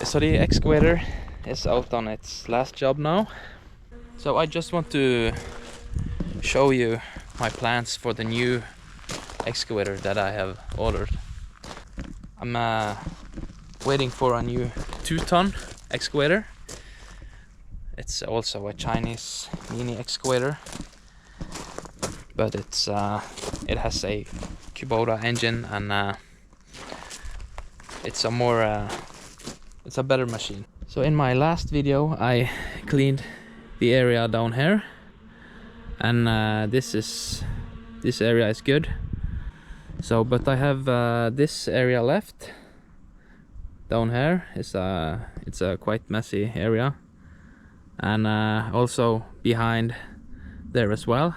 So the excavator is out on its last job now. So I just want to show you my plans for the new excavator that I have ordered. I'm waiting for a new 2-ton excavator. It's also a Chinese mini excavator, but it has a Kubota engine, and it's a better machine. So in my last video I cleaned the area down here, and this area is good. So but I have this area left down here. It's a quite messy area, and also behind there as well.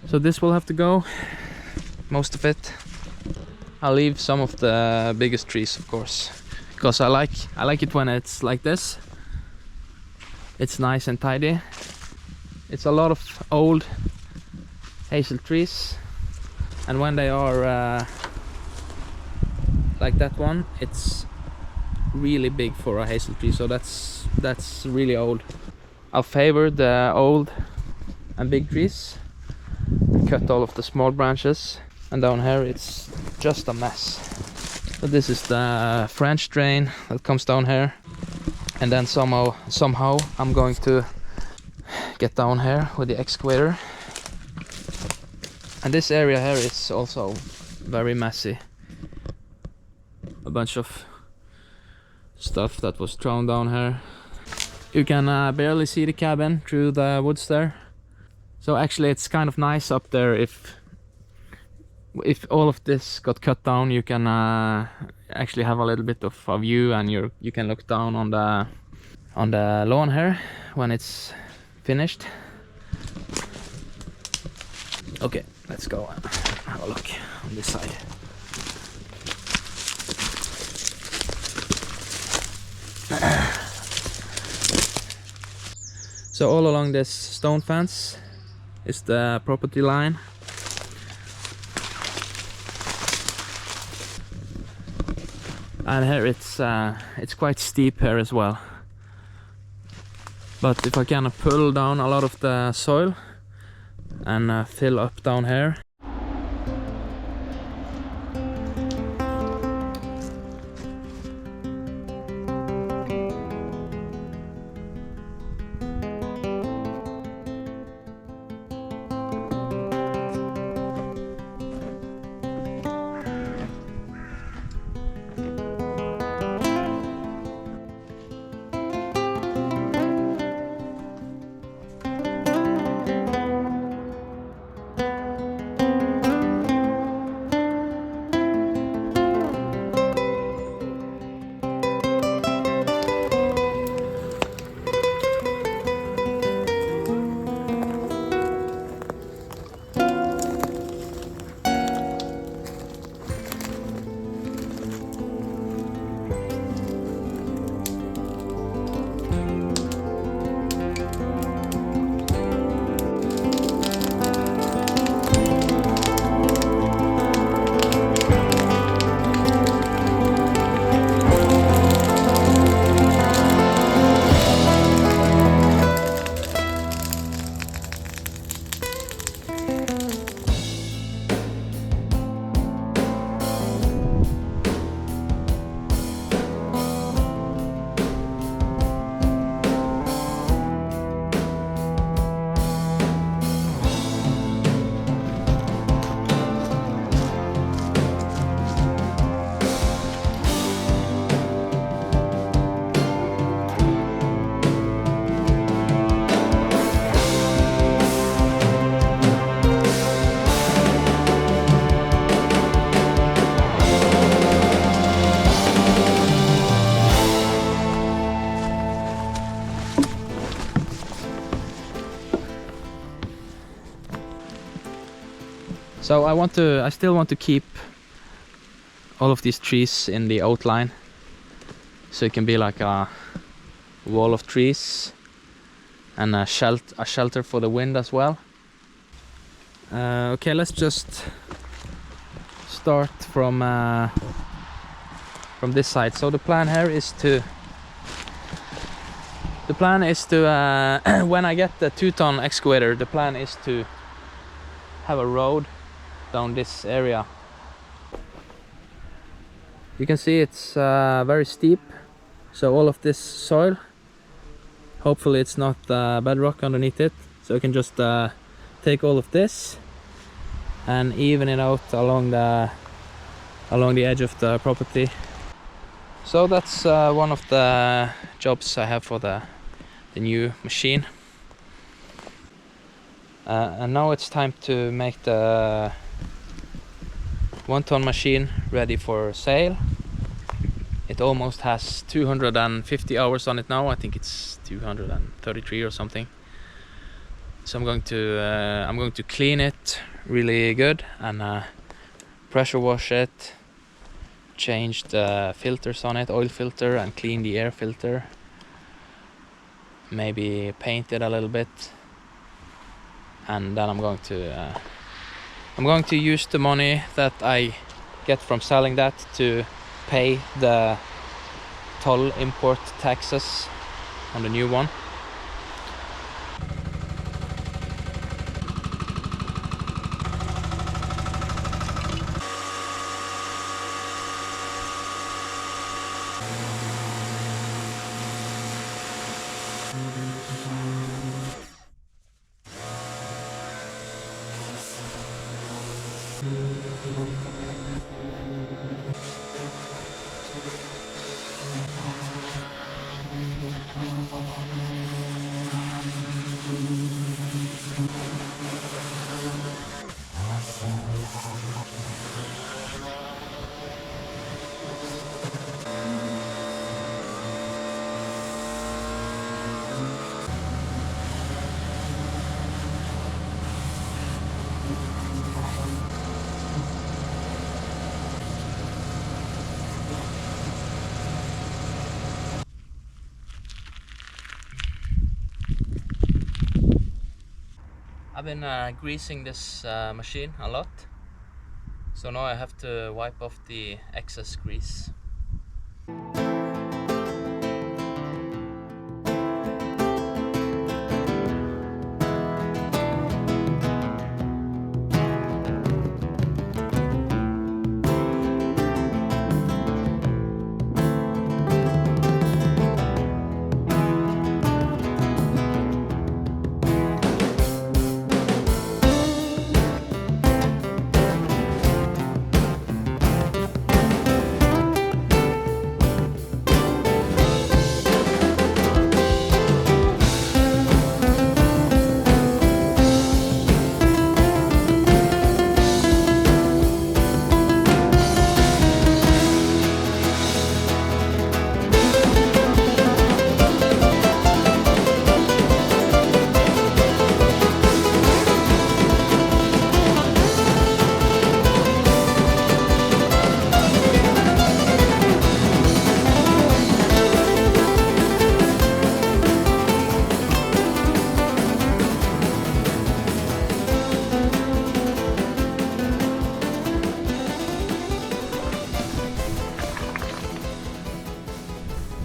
So this will have to go, most of it. I'll leave some of the biggest trees, of course, because I like it when it's like this. It's nice and tidy. It's a lot of old hazel trees, and when they are like that one, it's really big for a hazel tree, so that's really old. I'll favor the old and big trees, cut all of the small branches, and down here it's just a mess. So this is the French drain that comes down here, and then somehow I'm going to get down here with the excavator. And this area here is also very messy. A bunch of stuff that was thrown down here. You can barely see the cabin through the woods there. So actually it's kind of nice up there. If all of this got cut down, you can actually have a little bit of a view, and you can look down on the lawn here when it's finished. Okay, let's go and have a look on this side. So all along this stone fence is the property line. And here it's quite steep here as well. But if I can pull down a lot of the soil and fill up down here. So I still want to keep all of these trees in the outline, so it can be like a wall of trees and a shelter for the wind as well. Okay, let's just start from this side. So the plan here is to when I get the 2-ton excavator, the plan is to have a road down this area. You can see it's very steep, so all of this soil, hopefully it's not bedrock underneath it, so you can just take all of this and even it out along the edge of the property. So that's one of the jobs I have for the new machine. And now it's time to make the 1-ton machine ready for sale. It almost has 250 hours on it now. I think it's 233 or something. So I'm going to clean it really good and pressure wash it, change the filters on it, oil filter, and clean the air filter. Maybe paint it a little bit, and then I'm going to use the money that I get from selling that to pay the toll import taxes on the new one. I've been greasing this machine a lot, so now I have to wipe off the excess grease.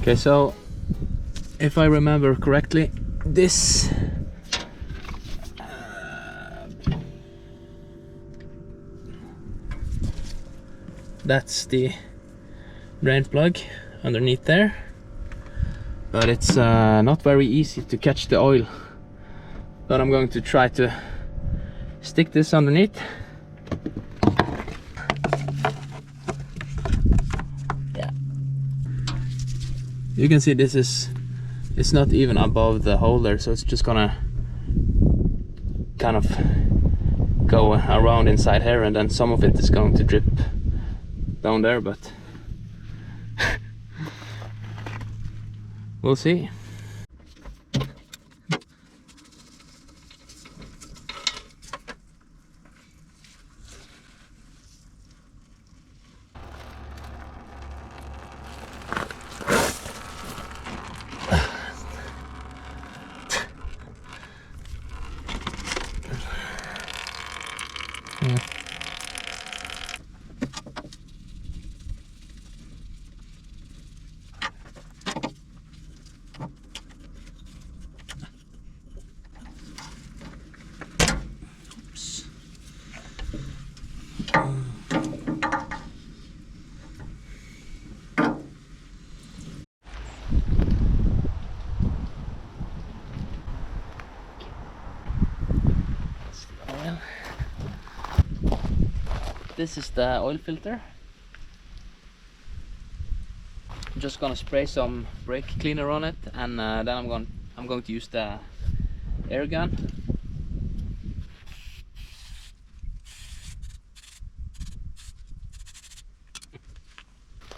Okay, so if I remember correctly, this that's the drain plug underneath there, but it's not very easy to catch the oil. But I'm going to try to stick this underneath. You can see it's not even above the holder, so it's just gonna kind of go around inside here, and then some of it is going to drip down there, but we'll see. This is the oil filter. I'm just gonna spray some brake cleaner on it, and then I'm going to use the air gun.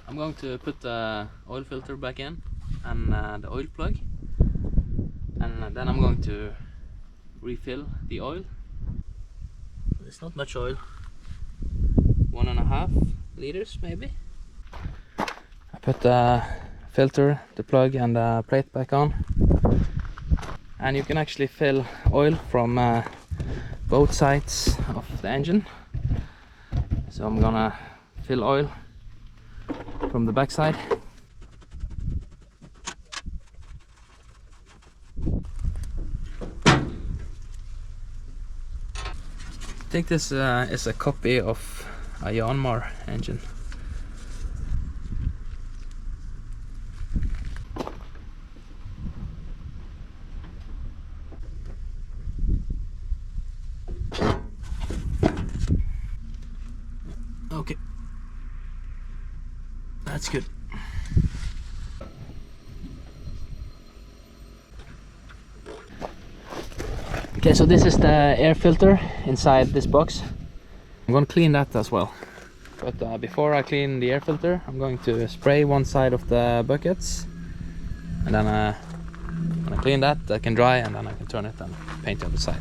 I'm going to put the oil filter back in and the oil plug, and then I'm going to refill the oil. It's not much oil, 1.5 liters maybe. I put the filter, the plug and the plate back on, and you can actually fill oil from both sides of the engine. So I'm gonna fill oil from the back side. I think this is a copy of a Yanmar engine. Okay, that's good. Okay, so this is the air filter inside this box. I'm going to clean that as well. But before I clean the air filter, I'm going to spray one side of the buckets, and then when I clean that, I can dry, and then I can turn it and paint the other side.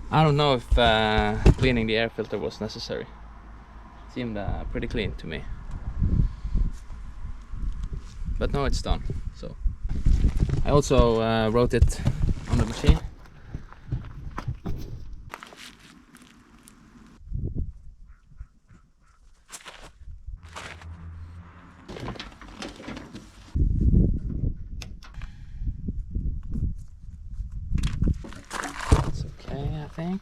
I don't know if cleaning the air filter was necessary. It seemed pretty clean to me. But now it's done. So I also wrote it on the machine. It's okay, I think.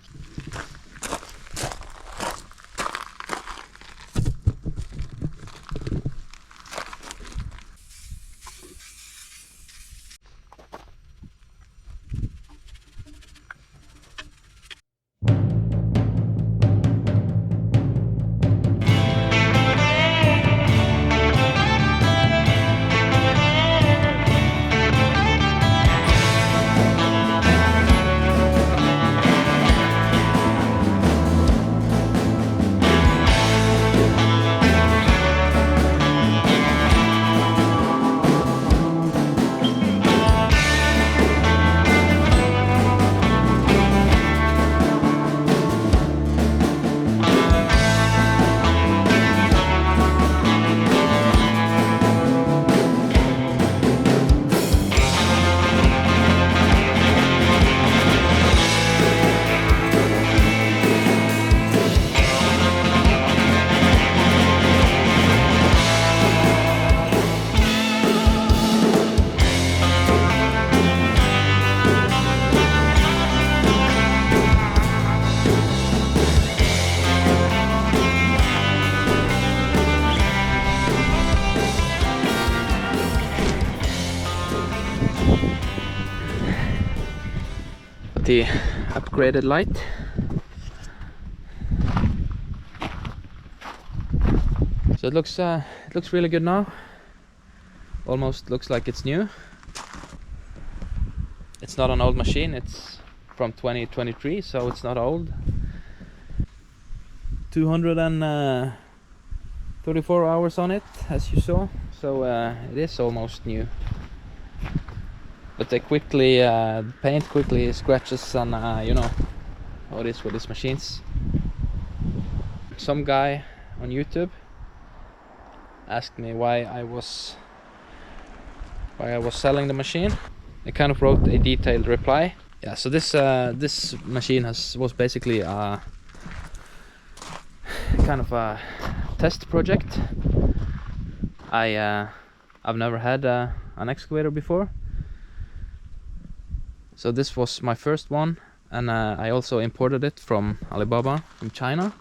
The upgraded light. So it looks really good now. Almost looks like it's new. It's not an old machine, it's from 2023, so it's not old. 234 hours on it, as you saw, so it is almost new. But they quickly, paint quickly scratches, and you know how it is with these machines. Some guy on YouTube asked me why I was selling the machine. I kind of wrote a detailed reply. Yeah, so this machine was basically a kind of a test project. I I've never had an excavator before. So this was my first one, and I also imported it from Alibaba from China.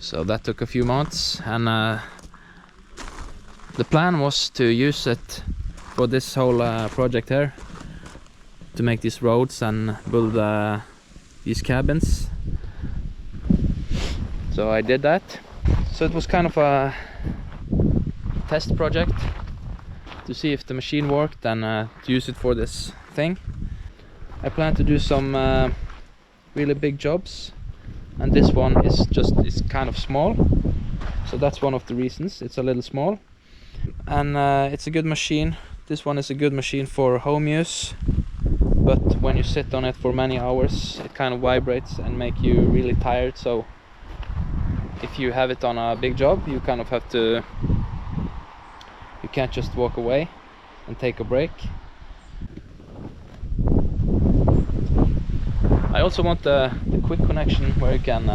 So that took a few months, and the plan was to use it for this whole project here, to make these roads and build these cabins. So I did that. So it was kind of a test project to see if the machine worked, and to use it for this thing. I plan to do some really big jobs, and this one is kind of small, so that's one of the reasons it's a little small. And it's a good machine. This one is a good machine for home use, but when you sit on it for many hours it kind of vibrates and make you really tired. So if you have it on a big job, you kind of have to, you can't just walk away and take a break. I also want the quick connection where you can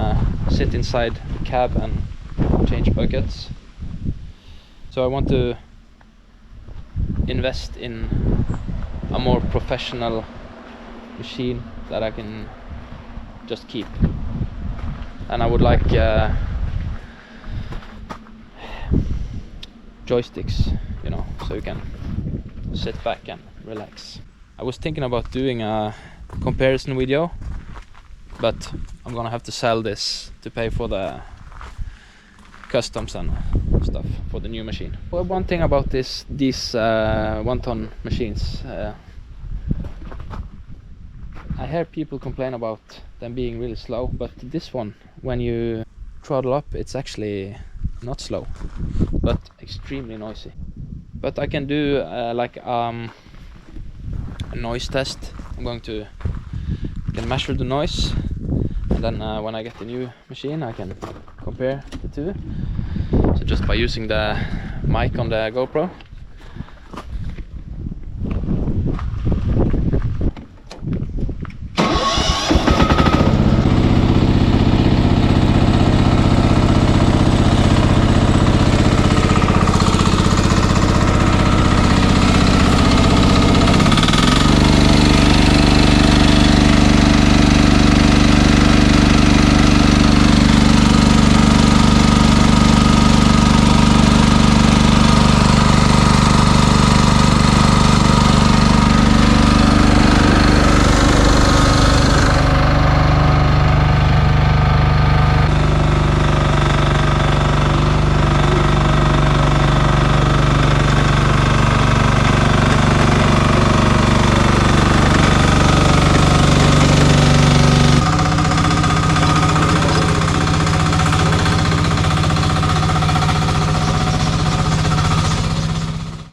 sit inside the cab and change buckets. So I want to invest in a more professional machine that I can just keep. And I would like joysticks, you know, so you can sit back and relax. I was thinking about doing a comparison video, but I'm gonna have to sell this to pay for the customs and stuff for the new machine. Well, one thing about these 1-ton machines, I hear people complain about them being really slow, but this one, when you throttle up, it's actually not slow, but extremely noisy. But I can do like a noise test. I'm going to measure the noise, and then when I get the new machine I can compare the two. So just by using the mic on the GoPro.